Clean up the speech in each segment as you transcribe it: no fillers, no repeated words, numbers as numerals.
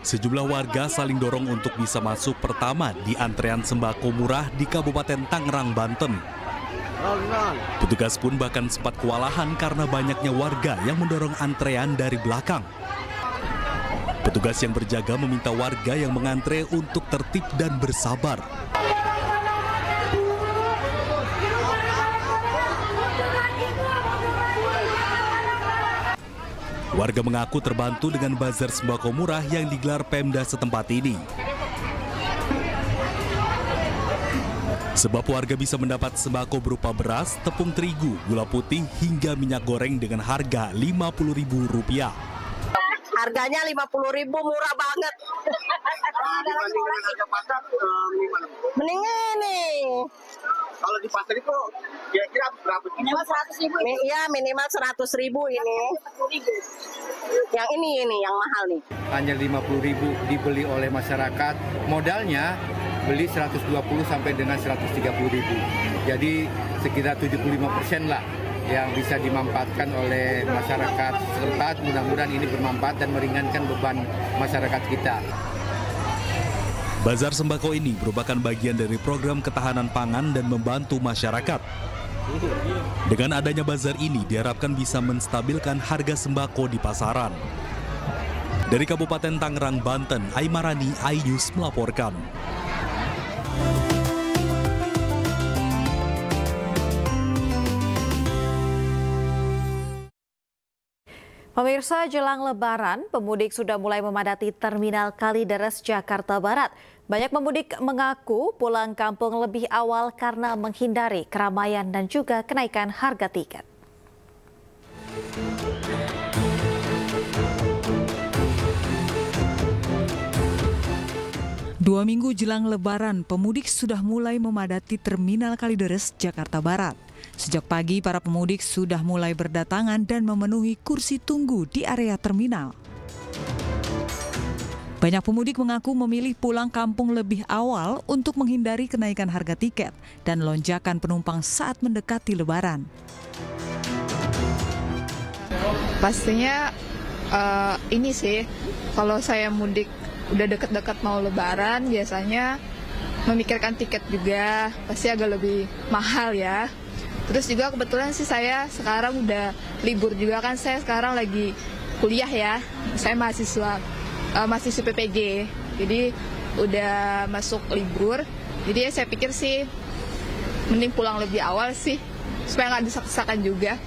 Sejumlah warga saling dorong untuk bisa masuk pertama di antrean sembako murah di Kabupaten Tangerang, Banten. Petugas pun bahkan sempat kewalahan karena banyaknya warga yang mendorong antrean dari belakang. Petugas yang berjaga meminta warga yang mengantre untuk tertib dan bersabar. Warga mengaku terbantu dengan bazar sembako murah yang digelar Pemda setempat ini. Sebab warga bisa mendapat sembako berupa beras, tepung terigu, gula putih, hingga minyak goreng dengan harga Rp50.000. Harganya Rp50.000, murah banget. Mending ini. Kalau di pasar itu kira-kira berapa? Minimal 100.000. Iya, minimal 100.000 ini. Yang ini yang mahal nih. Hanya 50.000 dibeli oleh masyarakat. Modalnya beli 120 sampai dengan 130.000. Jadi sekitar 75% lah yang bisa dimanfaatkan oleh masyarakat setempat. Mudah-mudahan ini bermanfaat dan meringankan beban masyarakat kita. Bazar sembako ini merupakan bagian dari program ketahanan pangan dan membantu masyarakat. Dengan adanya bazar ini diharapkan bisa menstabilkan harga sembako di pasaran. Dari Kabupaten Tangerang, Banten, Aimarani, iNews melaporkan. Pemirsa, jelang Lebaran, pemudik sudah mulai memadati Terminal Kalideres, Jakarta Barat. Banyak pemudik mengaku pulang kampung lebih awal karena menghindari keramaian dan juga kenaikan harga tiket. Dua minggu jelang Lebaran, pemudik sudah mulai memadati Terminal Kalideres, Jakarta Barat. Sejak pagi, para pemudik sudah mulai berdatangan dan memenuhi kursi tunggu di area terminal. Banyak pemudik mengaku memilih pulang kampung lebih awal untuk menghindari kenaikan harga tiket dan lonjakan penumpang saat mendekati Lebaran. Pastinya ini sih, kalau saya mudik udah deket-deket mau Lebaran, biasanya memikirkan tiket juga, pasti agak lebih mahal ya. Terus juga kebetulan sih saya sekarang udah libur juga kan, saya sekarang lagi kuliah ya, saya mahasiswa PPG, jadi udah masuk libur, jadi saya pikir sih mending pulang lebih awal sih, supaya nggak desak-desakan juga.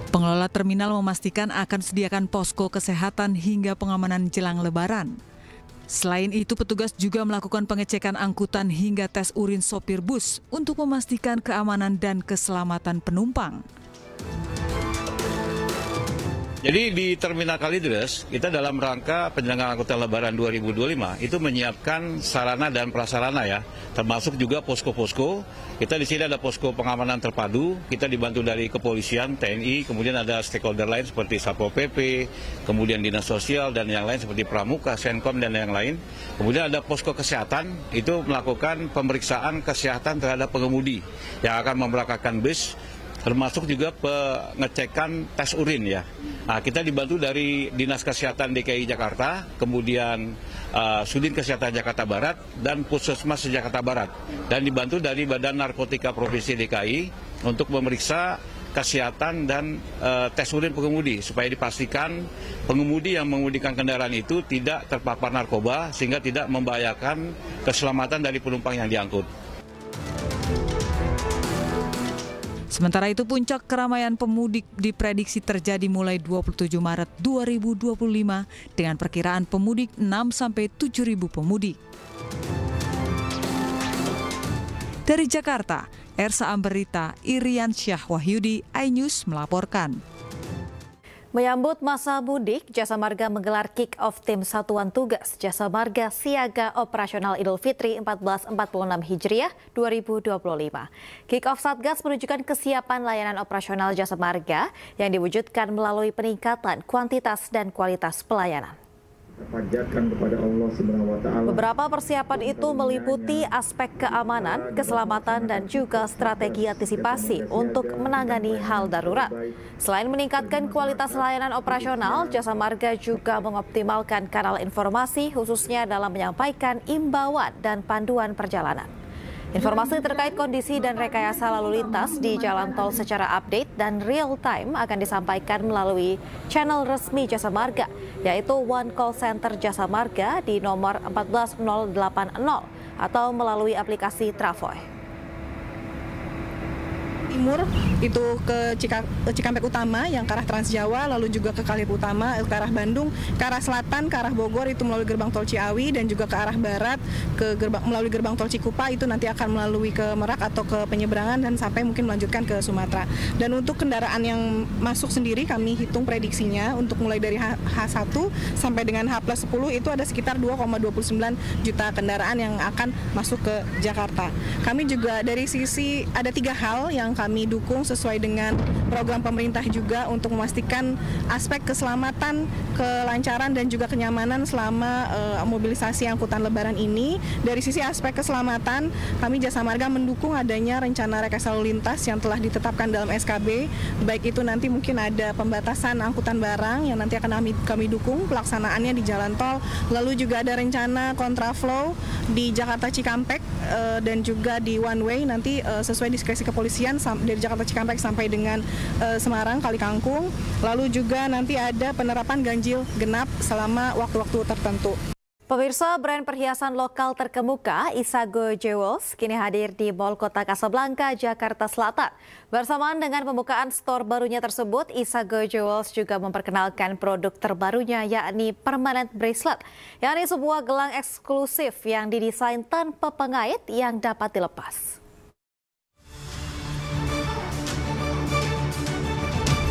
Pengelola terminal memastikan akan sediakan posko kesehatan hingga pengamanan jelang Lebaran. Selain itu, petugas juga melakukan pengecekan angkutan hingga tes urin sopir bus untuk memastikan keamanan dan keselamatan penumpang. Jadi di Terminal Kalideres, kita dalam rangka penyelenggaraan angkutan Lebaran 2025 itu menyiapkan sarana dan prasarana ya, termasuk juga posko-posko. Kita di sini ada posko pengamanan terpadu, kita dibantu dari kepolisian, TNI, kemudian ada stakeholder lain seperti Satpol PP, kemudian Dinas Sosial dan yang lain seperti Pramuka, Senkom dan yang lain. Kemudian ada posko kesehatan, itu melakukan pemeriksaan kesehatan terhadap pengemudi yang akan memberangkatkan bus, termasuk juga pengecekan tes urin ya. Nah, kita dibantu dari Dinas Kesehatan DKI Jakarta, kemudian Sudin Kesehatan Jakarta Barat dan Puskesmas Jakarta Barat, dan dibantu dari Badan Narkotika Provinsi DKI untuk memeriksa kesehatan dan tes urin pengemudi supaya dipastikan pengemudi yang mengemudikan kendaraan itu tidak terpapar narkoba sehingga tidak membahayakan keselamatan dari penumpang yang diangkut. Sementara itu, puncak keramaian pemudik diprediksi terjadi mulai 27 Maret 2025 dengan perkiraan pemudik 6-7 ribu pemudik. Dari Jakarta, Ersa Amberita, Irian Syah Wahyudi, iNews melaporkan. Menyambut masa mudik, Jasa Marga menggelar kick-off tim Satuan Tugas Jasa Marga Siaga Operasional Idul Fitri 1446 Hijriah 2025. Kick-off Satgas menunjukkan kesiapan layanan operasional Jasa Marga yang diwujudkan melalui peningkatan kuantitas dan kualitas pelayanan. Panjatkan kepada Allah Subhanahu wa Ta'ala. Beberapa persiapan itu meliputi aspek keamanan, keselamatan, dan juga strategi antisipasi untuk menangani hal darurat. Selain meningkatkan kualitas layanan operasional, Jasa Marga juga mengoptimalkan kanal informasi khususnya dalam menyampaikan imbauan dan panduan perjalanan. Informasi terkait kondisi dan rekayasa lalu lintas di jalan tol secara update dan real time akan disampaikan melalui channel resmi Jasa Marga, yaitu One Call Center Jasa Marga di nomor 14080 atau melalui aplikasi Travoy. Timur itu ke Cikampek Utama yang ke arah Trans Jawa, lalu juga ke Kalib Utama ke arah Bandung, ke arah selatan ke arah Bogor itu melalui gerbang tol Ciawi, dan juga ke arah barat melalui gerbang tol Cikupa itu nanti akan melalui ke Merak atau ke penyeberangan dan sampai mungkin melanjutkan ke Sumatera. Dan untuk kendaraan yang masuk sendiri kami hitung prediksinya untuk mulai dari H1 sampai dengan H+10 itu ada sekitar 2,29 juta kendaraan yang akan masuk ke Jakarta. Kami juga dari sisi ada 3 hal yang kami dukung sesuai dengan program pemerintah juga untuk memastikan aspek keselamatan, kelancaran, dan juga kenyamanan selama mobilisasi angkutan lebaran ini. Dari sisi aspek keselamatan, kami Jasa Marga mendukung adanya rencana rekayasa lalu lintas yang telah ditetapkan dalam SKB, baik itu nanti mungkin ada pembatasan angkutan barang yang nanti akan kami dukung pelaksanaannya di jalan tol, lalu juga ada rencana kontraflow di Jakarta Cikampek dan juga di one way nanti sesuai diskresi kepolisian dari Jakarta Cikampek sampai dengan Semarang Kali Kangkung. Lalu juga nanti ada penerapan ganjil genap selama waktu-waktu tertentu. Pemirsa, brand perhiasan lokal terkemuka Isago Jewels kini hadir di Mall Kota Kasablanka, Jakarta Selatan. Bersamaan dengan pembukaan store barunya tersebut, Isago Jewels juga memperkenalkan produk terbarunya yakni Permanent Bracelet, yakni sebuah gelang eksklusif yang didesain tanpa pengait yang dapat dilepas.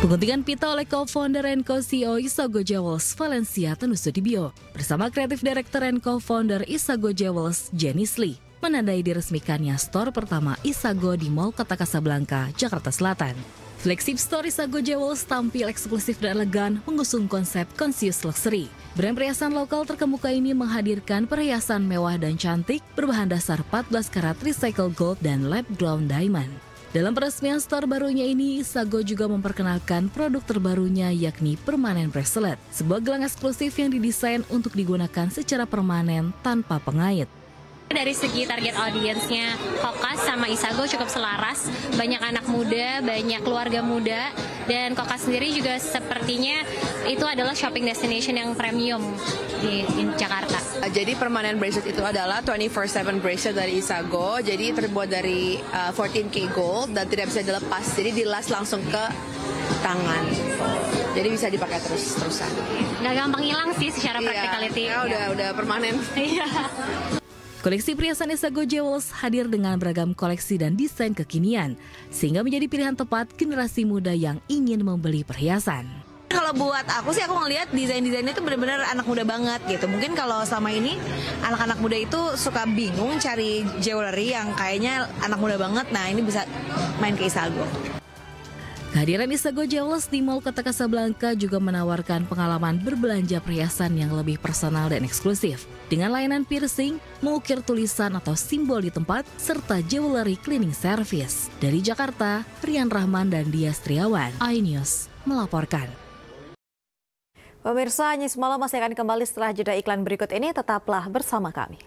Penguntingan pita oleh co-founder dan co-CEO Isago Jewels, Valencia Tanusudibio, bersama kreatif director dan co-founder Isago Jewels, Jenny Lee, menandai diresmikannya store pertama Isago di Mall Kota Kasablanka, Jakarta Selatan. Flagship store Isago Jewels tampil eksklusif dan elegan, mengusung konsep conscious luxury. Brand perhiasan lokal terkemuka ini menghadirkan perhiasan mewah dan cantik berbahan dasar 14 karat recycled gold dan lab ground diamond. Dalam peresmian store barunya ini, Isago juga memperkenalkan produk terbarunya yakni Permanent Bracelet, sebuah gelang eksklusif yang didesain untuk digunakan secara permanen tanpa pengait. Dari segi target audiensnya, Kokas sama Isago cukup selaras, banyak anak muda, banyak keluarga muda, dan Kokas sendiri juga sepertinya itu adalah shopping destination yang premium di Jakarta. Jadi Permanent Bracelet itu adalah 24/7 bracelet dari Isago, jadi terbuat dari 14K gold dan tidak bisa dilepas, jadi dilas langsung ke tangan. Jadi bisa dipakai terus-terusan. Nggak gampang hilang sih secara practicality. Ya, udah permanen. Iya. Koleksi perhiasan Isago Jewels hadir dengan beragam koleksi dan desain kekinian, sehingga menjadi pilihan tepat generasi muda yang ingin membeli perhiasan. Kalau buat aku sih, aku ngelihat desain-desainnya itu benar-benar anak muda banget gitu. Mungkin kalau selama ini anak-anak muda itu suka bingung cari jewelry yang kayaknya anak muda banget, nah ini bisa main ke Isago. Kehadiran Isago Jewels di Mall Kota Kasablanka juga menawarkan pengalaman berbelanja perhiasan yang lebih personal dan eksklusif. Dengan layanan piercing, mengukir tulisan atau simbol di tempat, serta jewelry cleaning service. Dari Jakarta, Rian Rahman dan Dias Triawan, iNews melaporkan. Pemirsa, News Malam masih akan kembali setelah jeda iklan berikut ini, tetaplah bersama kami.